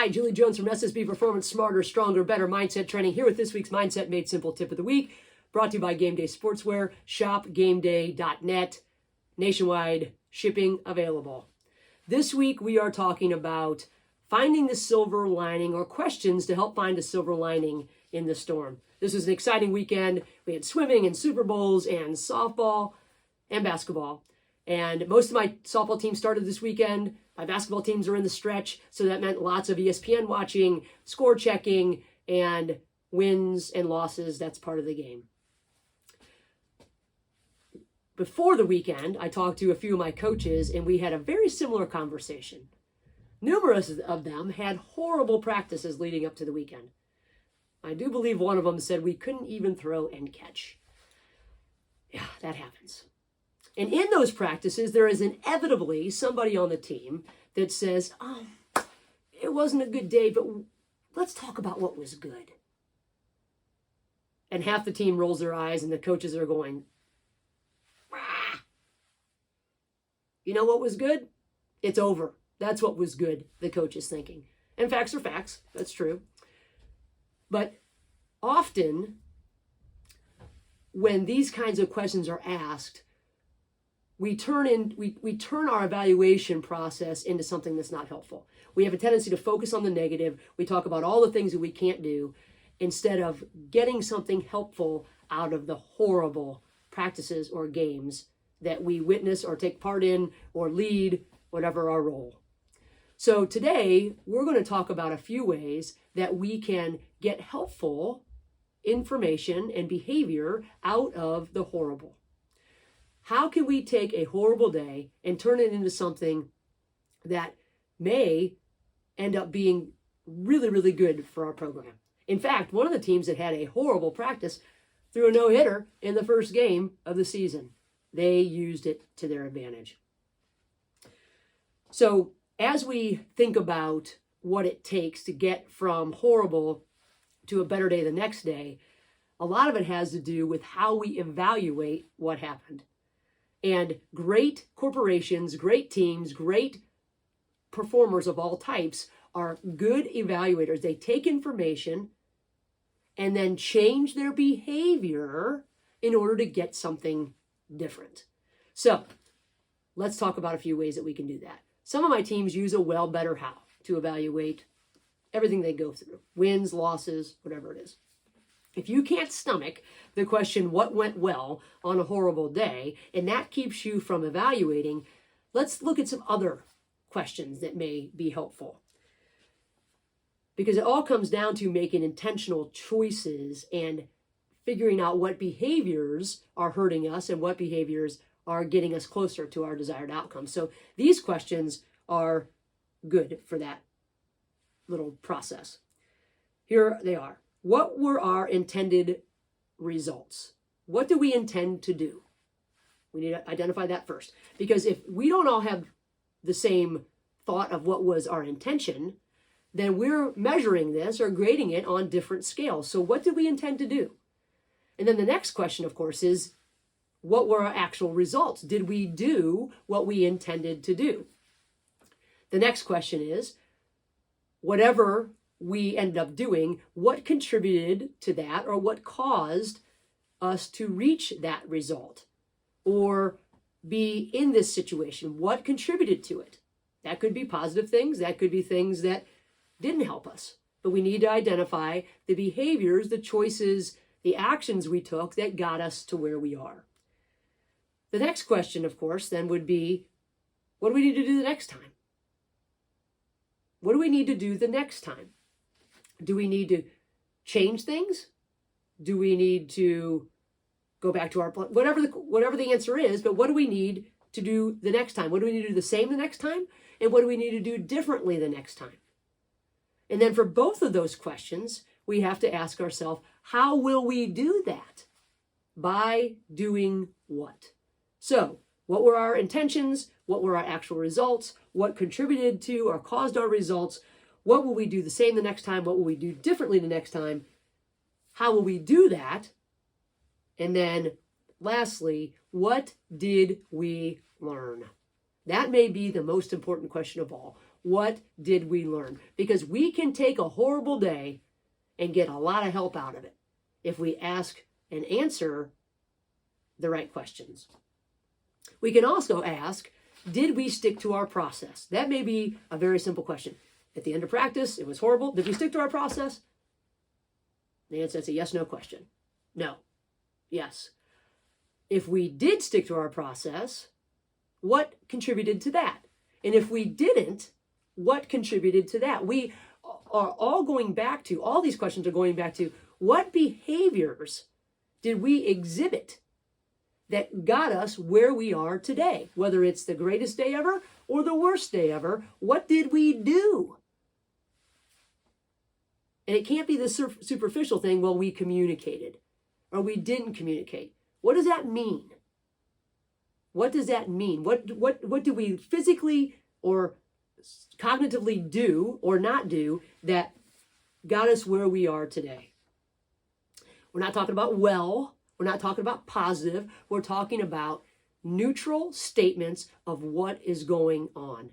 Hi, Julie Jones from SSB Performance, Smarter, Stronger, Better Mindset Training, here with this week's Mindset Made Simple Tip of the Week, brought to you by Game Day Sportswear, shopgameday.net, nationwide shipping available. This week we are talking about finding the silver lining, or questions to help find a silver lining in the storm. This was an exciting weekend. We had swimming and Super Bowls and softball and basketball. And most of my softball teams started this weekend. My basketball teams are in the stretch, so that meant lots of ESPN watching, score checking, and wins and losses. That's part of the game. Before the weekend, I talked to a few of my coaches, and we had a very similar conversation. Numerous of them had horrible practices leading up to the weekend. I do believe one of them said we couldn't even throw and catch. Yeah, that happens. And in those practices, there is inevitably somebody on the team that says, oh, it wasn't a good day, but let's talk about what was good. And half the team rolls their eyes and the coaches are going, rah. You know what was good? It's over. That's what was good, the coach is thinking. And facts are facts. That's true. But often, when these kinds of questions are asked, we turn our evaluation process into something that's not helpful. We have a tendency to focus on the negative. We talk about all the things that we can't do instead of getting something helpful out of the horrible practices or games that we witness or take part in or lead, whatever our role. So today, we're going to talk about a few ways that we can get helpful information and behavior out of the horrible. How can we take a horrible day and turn it into something that may end up being really, really good for our program? In fact, one of the teams that had a horrible practice threw a no-hitter in the first game of the season. They used it to their advantage. So as we think about what it takes to get from horrible to a better day the next day, a lot of it has to do with how we evaluate what happened. And great corporations, great teams, great performers of all types are good evaluators. They take information and then change their behavior in order to get something different. So let's talk about a few ways that we can do that. Some of my teams use a well, better, how to evaluate everything they go through, wins, losses, whatever it is. If you can't stomach the question, what went well on a horrible day, and that keeps you from evaluating, let's look at some other questions that may be helpful. Because it all comes down to making intentional choices and figuring out what behaviors are hurting us and what behaviors are getting us closer to our desired outcome. So these questions are good for that little process. Here they are. What were our intended results? What do we intend to do? We need to identify that first. Because if we don't all have the same thought of what was our intention, then we're measuring this or grading it on different scales. So what did we intend to do? And then the next question, of course, is what were our actual results? Did we do what we intended to do? The next question is, whatever we ended up doing, what contributed to that, or what caused us to reach that result or be in this situation? What contributed to it? That could be positive things. That could be things that didn't help us. But we need to identify the behaviors, the choices, the actions we took that got us to where we are. The next question, of course, then would be, what do we need to do the next time? What do we need to do the next time? Do we need to change things? Do we need to go back to our plan? Whatever the answer is, but what do we need to do the next time? What do we need to do the same the next time? And what do we need to do differently the next time? And then for both of those questions, we have to ask ourselves, how will we do that? By doing what? So, what were our intentions? What were our actual results? What contributed to or caused our results? What will we do the same the next time? What will we do differently the next time? How will we do that? And then lastly, what did we learn? That may be the most important question of all. What did we learn? Because we can take a horrible day and get a lot of help out of it if we ask and answer the right questions. We can also ask, did we stick to our process? That may be a very simple question. At the end of practice, it was horrible. Did we stick to our process? The answer is a yes, no question. No. Yes. If we did stick to our process, what contributed to that? And if we didn't, what contributed to that? We are all going back to, all these questions are going back to, what behaviors did we exhibit that got us where we are today? Whether it's the greatest day ever or the worst day ever, what did we do? And it can't be the superficial thing, well, we communicated or we didn't communicate. What does that mean? What does that mean? What do we physically or cognitively do or not do that got us where we are today? We're not talking about well, we're not talking about positive, we're talking about neutral statements of what is going on.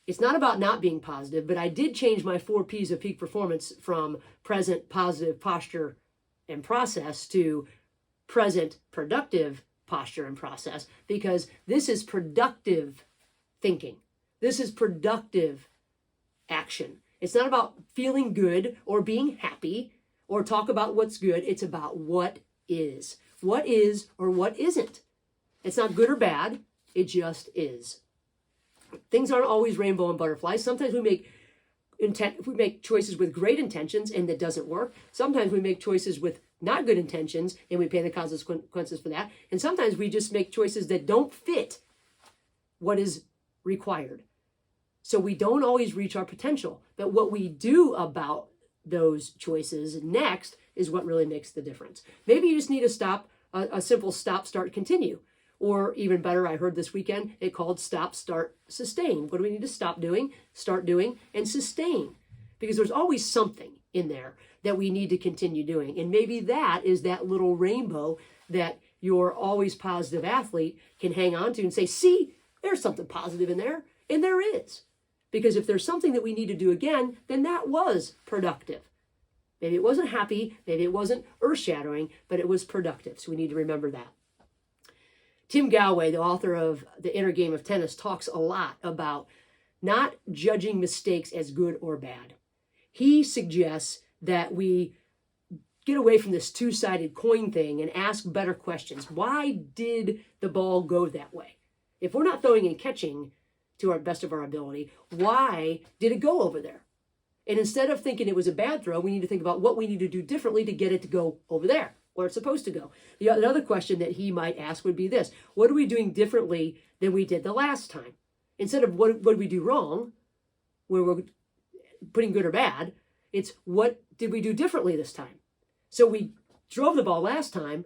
It's not about not being positive, but I did change my 4 P's of peak performance from present, positive, posture, and process to present, productive, posture, and process, because this is productive thinking. This is productive action. It's not about feeling good or being happy or talk about what's good. It's about what is. What is or what isn't. It's not good or bad. It just is. Things aren't always rainbow and butterflies. Sometimes we make choices with great intentions and that doesn't work. Sometimes we make choices with not good intentions and we pay the consequences for that. And sometimes we just make choices that don't fit what is required. So we don't always reach our potential. But what we do about those choices next is what really makes the difference. Maybe you just need to stop, a simple stop, start, continue. Or even better, I heard this weekend, it called stop, start, sustain. What do we need to stop doing, start doing, and sustain? Because there's always something in there that we need to continue doing. And maybe that is that little rainbow that your always positive athlete can hang on to and say, see, there's something positive in there. And there is. Because if there's something that we need to do again, then that was productive. Maybe it wasn't happy, maybe it wasn't earth-shattering, but it was productive. So we need to remember that. Tim Gallwey, the author of The Inner Game of Tennis, talks a lot about not judging mistakes as good or bad. He suggests that we get away from this two-sided coin thing and ask better questions. Why did the ball go that way? If we're not throwing and catching to our best of our ability, why did it go over there? And instead of thinking it was a bad throw, we need to think about what we need to do differently to get it to go over there, where it's supposed to go. The other question that he might ask would be this: what are we doing differently than we did the last time? Instead of what did we do wrong, where we're putting good or bad, it's what did we do differently this time? So we drove the ball last time,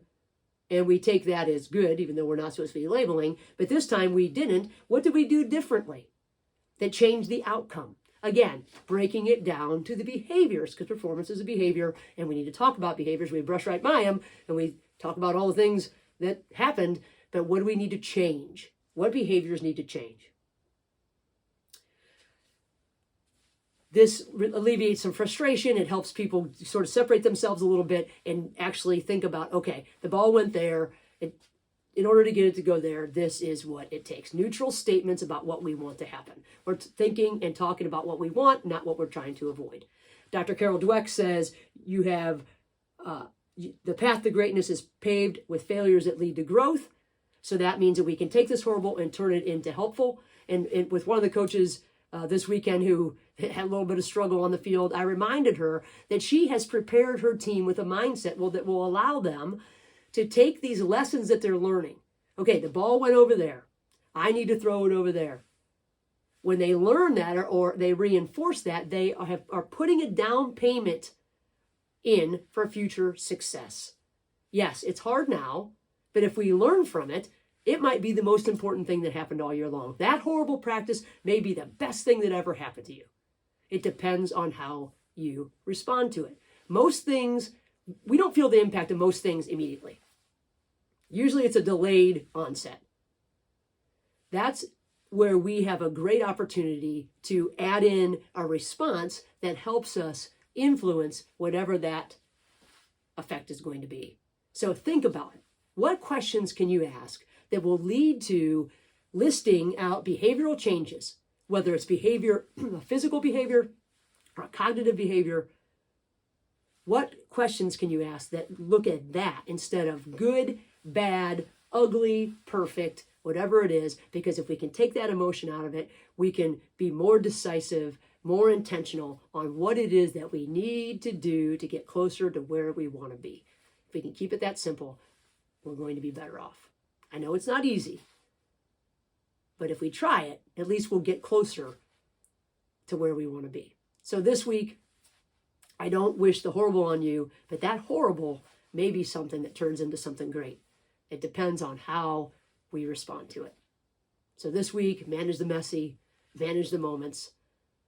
and we take that as good, even though we're not supposed to be labeling, but this time we didn't. What did we do differently that changed the outcome? Again, breaking it down to the behaviors, because performance is a behavior, and we need to talk about behaviors. We brush right by them, and we talk about all the things that happened, but what do we need to change? What behaviors need to change? This alleviates some frustration. It helps people sort of separate themselves a little bit and actually think about, okay, the ball went there. In order to get it to go there, this is what it takes. Neutral statements about what we want to happen. We're thinking and talking about what we want, not what we're trying to avoid. Dr. Carol Dweck says you have the path to greatness is paved with failures that lead to growth. So that means that we can take this horrible and turn it into helpful. And with one of the coaches this weekend who had a little bit of struggle on the field, I reminded her that she has prepared her team with a mindset that will allow them to take these lessons that they're learning. Okay, the ball went over there. I need to throw it over there. When they learn that or they reinforce that, they are putting a down payment in for future success. Yes, it's hard now, but if we learn from it, it might be the most important thing that happened all year long. That horrible practice may be the best thing that ever happened to you. It depends on how you respond to it. Most things, we don't feel the impact of most things immediately. Usually it's a delayed onset. That's where we have a great opportunity to add in a response that helps us influence whatever that effect is going to be. So think about it. What questions can you ask that will lead to listing out behavioral changes, whether it's behavior, physical behavior, or cognitive behavior? What questions can you ask that look at that instead of good, bad, ugly, perfect, whatever it is? Because if we can take that emotion out of it, we can be more decisive, more intentional on what it is that we need to do to get closer to where we want to be. If we can keep it that simple, we're going to be better off. I know it's not easy, but if we try it, at least we'll get closer to where we want to be. So this week, I don't wish the horrible on you, but that horrible may be something that turns into something great. It depends on how we respond to it. So this week, manage the messy, manage the moments.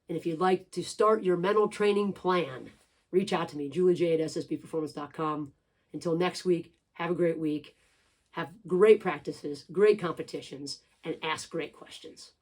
And if you'd like to start your mental training plan, reach out to me, juliej@ssbperformance.com. Until next week, have a great week. Have great practices, great competitions, and ask great questions.